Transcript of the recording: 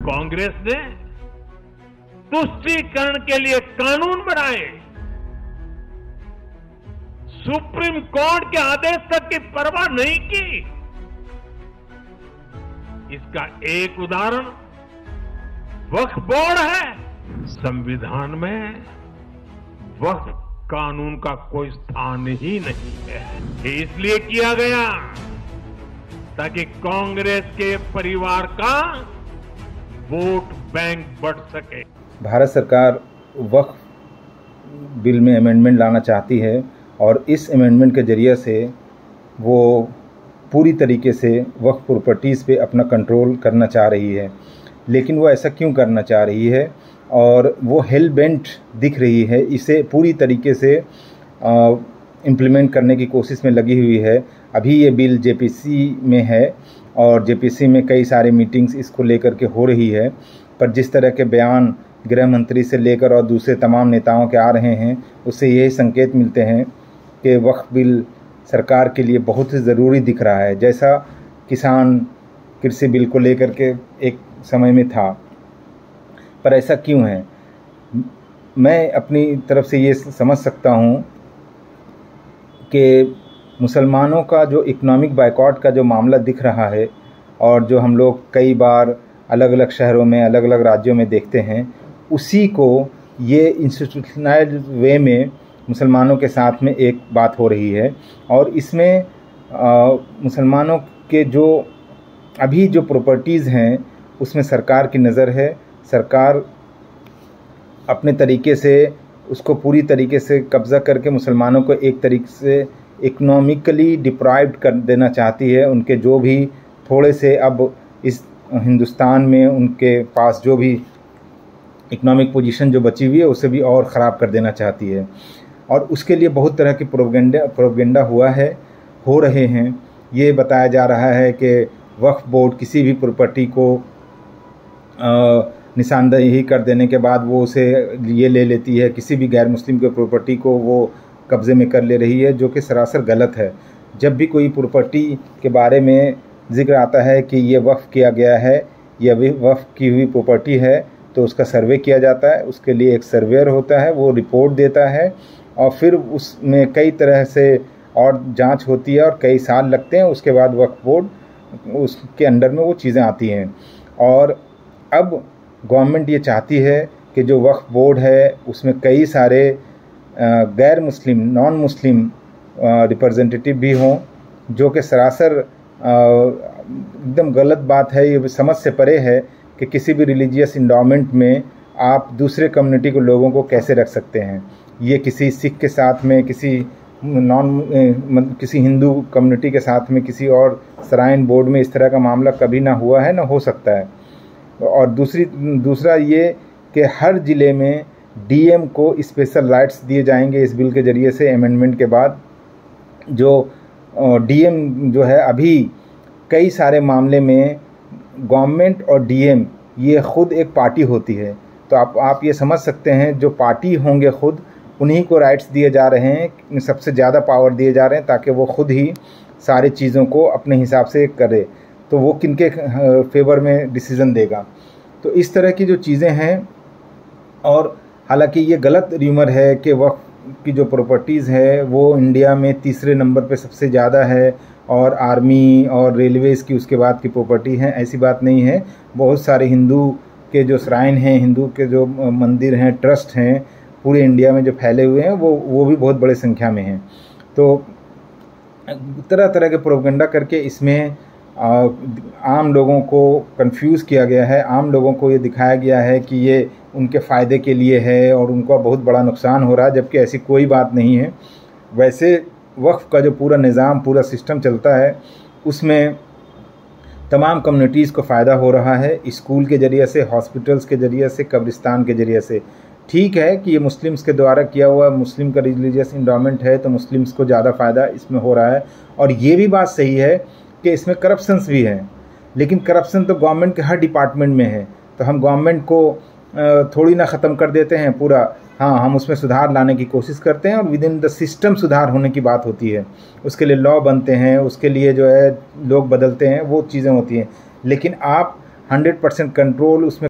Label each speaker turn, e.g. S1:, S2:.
S1: कांग्रेस ने तुष्टीकरण के लिए कानून बनाए, सुप्रीम कोर्ट के आदेश तक की परवाह नहीं की। इसका एक उदाहरण वक्फ बोर्ड है। संविधान में वक्फ कानून का कोई स्थान ही नहीं है। ये इसलिए किया गया ताकि कांग्रेस के परिवार का वोट बैंक बढ़ सके।
S2: भारत सरकार वक्फ बिल में अमेंडमेंट लाना चाहती है और इस अमेंडमेंट के जरिए से वो पूरी तरीके से वक्फ प्रॉपर्टीज़ पे अपना कंट्रोल करना चाह रही है। लेकिन वो ऐसा क्यों करना चाह रही है और वो हेल बेंट दिख रही है, इसे पूरी तरीके से इम्प्लीमेंट करने की कोशिश में लगी हुई है। अभी ये बिल जेपीसी में है और जेपीसी में कई सारे मीटिंग्स इसको लेकर के हो रही है, पर जिस तरह के बयान गृह मंत्री से लेकर और दूसरे तमाम नेताओं के आ रहे हैं, उससे यही संकेत मिलते हैं कि वक्फ बिल सरकार के लिए बहुत ही ज़रूरी दिख रहा है। जैसा किसान कृषि बिल को लेकर के एक समय में था, पर ऐसा क्यों है? मैं अपनी तरफ से ये समझ सकता हूँ कि मुसलमानों का जो इकोनॉमिक बायकॉट का जो मामला दिख रहा है और जो हम लोग कई बार अलग अलग शहरों में अलग अलग राज्यों में देखते हैं, उसी को ये इंस्टीट्यूशनलाइज्ड वे में मुसलमानों के साथ में एक बात हो रही है। और इसमें मुसलमानों के जो अभी जो प्रॉपर्टीज़ हैं उसमें सरकार की नज़र है। सरकार अपने तरीके से उसको पूरी तरीके से कब्ज़ा करके मुसलमानों को एक तरीके से इकोनॉमिकली डिप्राइव्ड कर देना चाहती है। उनके जो भी थोड़े से अब इस हिंदुस्तान में उनके पास जो भी इकोनॉमिक पोजीशन जो बची हुई है उसे भी और ख़राब कर देना चाहती है। और उसके लिए बहुत तरह की प्रोपेगेंडा हो रहे हैं। ये बताया जा रहा है कि वक्फ बोर्ड किसी भी प्रॉपर्टी को निशानदेही कर देने के बाद वो उसे ये ले लेती है, किसी भी गैर मुस्लिम के प्रॉपर्टी को वो कब्ज़े में कर ले रही है, जो कि सरासर गलत है। जब भी कोई प्रॉपर्टी के बारे में जिक्र आता है कि ये वक्फ किया गया है या वक्फ की हुई प्रॉपर्टी है, तो उसका सर्वे किया जाता है। उसके लिए एक सर्वेयर होता है, वो रिपोर्ट देता है और फिर उसमें कई तरह से और जांच होती है और कई साल लगते हैं। उसके बाद वक्फ बोर्ड उसके अंडर में वो चीज़ें आती हैं। और अब गवर्नमेंट ये चाहती है कि जो वक्फ बोर्ड है उसमें कई सारे गैर मुस्लिम नॉन मुस्लिम रिप्रेजेंटेटिव भी हों, जो कि सरासर एकदम गलत बात है। ये समझ से परे है कि किसी भी रिलीजियस इंडोमेंट में आप दूसरे कम्युनिटी के लोगों को कैसे रख सकते हैं। ये किसी सिख के साथ में, किसी हिंदू कम्युनिटी के साथ में, किसी और श्राइन बोर्ड में इस तरह का मामला कभी ना हुआ है, ना हो सकता है। और दूसरा ये कि हर ज़िले में डीएम को स्पेशल राइट्स दिए जाएंगे इस बिल के ज़रिए से। अमेंडमेंट के बाद जो डीएम जो है, अभी कई सारे मामले में गवर्नमेंट और डीएम ये खुद एक पार्टी होती है, तो आप ये समझ सकते हैं जो पार्टी होंगे खुद उन्हीं को राइट्स दिए जा रहे हैं, सबसे ज़्यादा पावर दिए जा रहे हैं, ताकि वो खुद ही सारी चीज़ों को अपने हिसाब से करे, तो वो किनके फेवर में डिसीज़न देगा। तो इस तरह की जो चीज़ें हैं, और हालांकि ये गलत र्यूमर है कि वक्फ की जो प्रॉपर्टीज़ है वो इंडिया में तीसरे नंबर पे सबसे ज़्यादा है और आर्मी और रेलवेज़ की उसके बाद की प्रॉपर्टी है। ऐसी बात नहीं है। बहुत सारे हिंदू के जो श्राइन हैं, हिंदू के जो मंदिर हैं, ट्रस्ट हैं, पूरे इंडिया में जो फैले हुए हैं, वो भी बहुत बड़े संख्या में हैं। तो तरह तरह के प्रोपेगेंडा करके इसमें आम लोगों को कंफ्यूज किया गया है। आम लोगों को ये दिखाया गया है कि ये उनके फ़ायदे के लिए है और उनका बहुत बड़ा नुकसान हो रहा है, जबकि ऐसी कोई बात नहीं है। वैसे वक्फ का जो पूरा निज़ाम, पूरा सिस्टम चलता है, उसमें तमाम कम्युनिटीज़ को फ़ायदा हो रहा है, स्कूल के ज़रिए से, हॉस्पिटल्स के ज़रिए से, कब्रिस्तान के ज़रिए से। ठीक है कि ये मुस्लिम्स के द्वारा किया हुआ, मुस्लिम का रिलीजियस इंडोमेंट है, तो मुस्लिम्स को ज़्यादा फ़ायदा इसमें हो रहा है। और ये भी बात सही है कि इसमें करप्शंस भी हैं, लेकिन करप्शन तो गवर्नमेंट के हर डिपार्टमेंट में है। तो हम गवर्नमेंट को थोड़ी ना ख़त्म कर देते हैं पूरा, हाँ, हम उसमें सुधार लाने की कोशिश करते हैं और विद इन द सिस्टम सुधार होने की बात होती है। उसके लिए लॉ बनते हैं, उसके लिए जो है लोग बदलते हैं, वो चीज़ें होती हैं। लेकिन आप 100% कंट्रोल उसमें